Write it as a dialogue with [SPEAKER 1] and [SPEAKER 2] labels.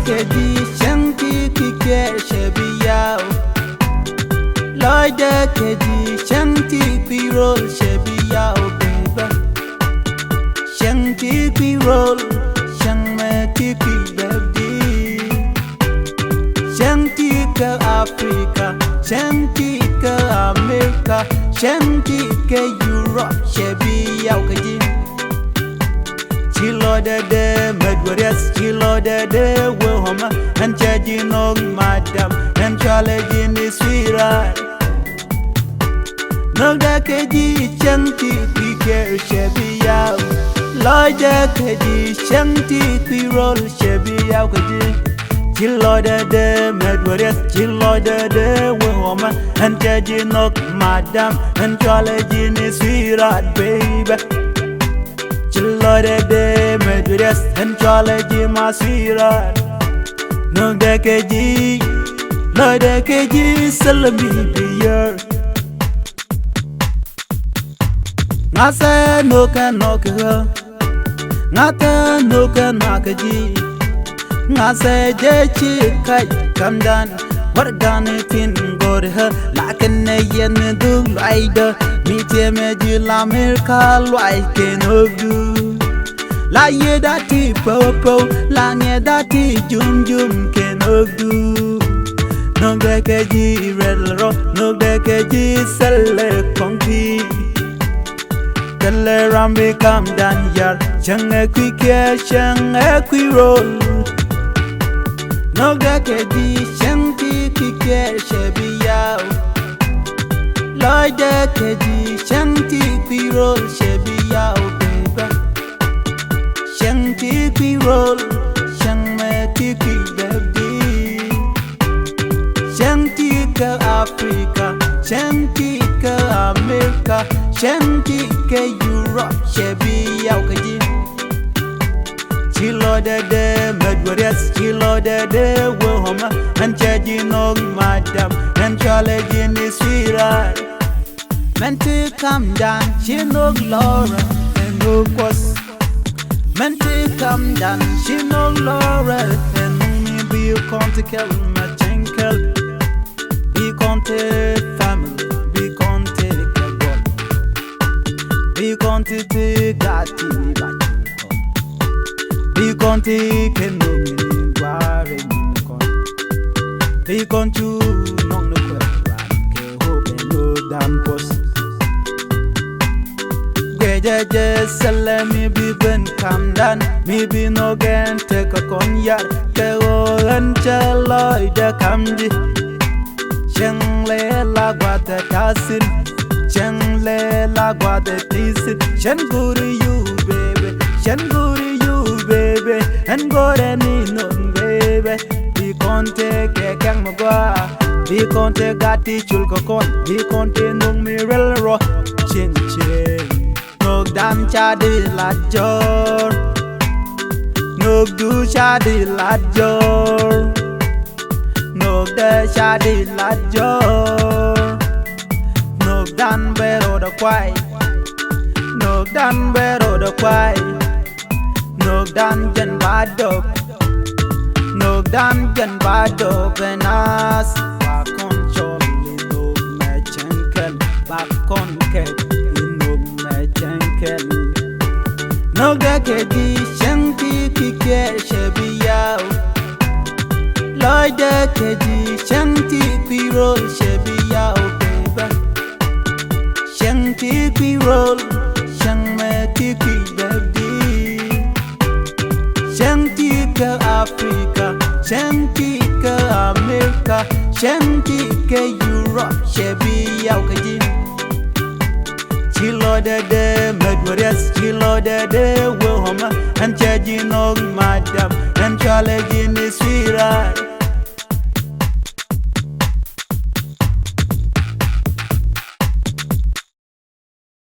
[SPEAKER 1] kedi shanti kike shebiya Loida kedi shanti pirol shebiya baby Shanti pirol shangme kiki baby Shanti ka Africa Shanti ka America Shanti ka Europe shebiya kedi Chilo de Medwarias, Chilo de Wohoma, and Chajino, Madam, and Chalajin is sweetheart. No Dakaji, Shanti, Pika, Shabby out. Loja Kaji, Shanti, Pirol, Shabby out. Chilo de Medwarias, Chilo de Wohoma, and Chajino, Madam, and Chalajin is sweetheart, baby. Chilo de Medwarias and Chalaji Masira No Dakaji, no Dakaji, Salami dear Nasa no can knock her Nata no can nakaji Nasa Jechi Kai come down What gun it in go to her like a nayan do rider Meet him at America like an do La ye dati popo La nye dati jum can do No dekaji red rock No dekaji sell conky Tell Rambi come down yard Chang a quick chang a quick roll No dekaji shanti kike shebiya Loida kedi shanti pirol shebiya baby Shanti pirol shangme kiki baby Shanti ka Africa Shanti ka America Shanti ka Europe shebiya kedi Chilo de Medwarias, Chilo de Wohoma, and Chajino, Madam, and Chalajin is sweetheart. Meant to come down, she no Laura, and no was. Meant to come down, she no Laura, and me be a conte kill my chinkle. Be conte family, be conte God. Be conte to Gatti. Be conti can do me, worry me. Be contu, no, no, hope and no damn post. Gaja, sell me be ben come down, maybe no gan take a cognac, go and challoy the camdi. Shangle la guata tassin, Shangle la guata tissin, Shanguri you, baby, Shanguri you. Baby, and go any no baby. Be conte kekang magwa. Be conte gati chulko kon. Be conte nung mirel ro. Chin chin. Nog dan chadi lajor. Nog du chadi lajor. Nog de chadi lajor. Nog dan bero da kwai. Nog dan bero da kwai. Nog dan jen badop Nog dan jen badop En as Bakon choli nog me chenkel Bakon kek Nog me chenkel Nog dekedi shanti kike shebiya Loida kedi shanti pirol shebiya baby Shanti pirol Shangme kiki baby Shanti ka Africa, Shanti ka America, Shanti ka Europe, shebiya kaji. Chilo de Medwarias, Chilo de Wohoma, and Chajino, Madam, and Chalajin is sweetheart.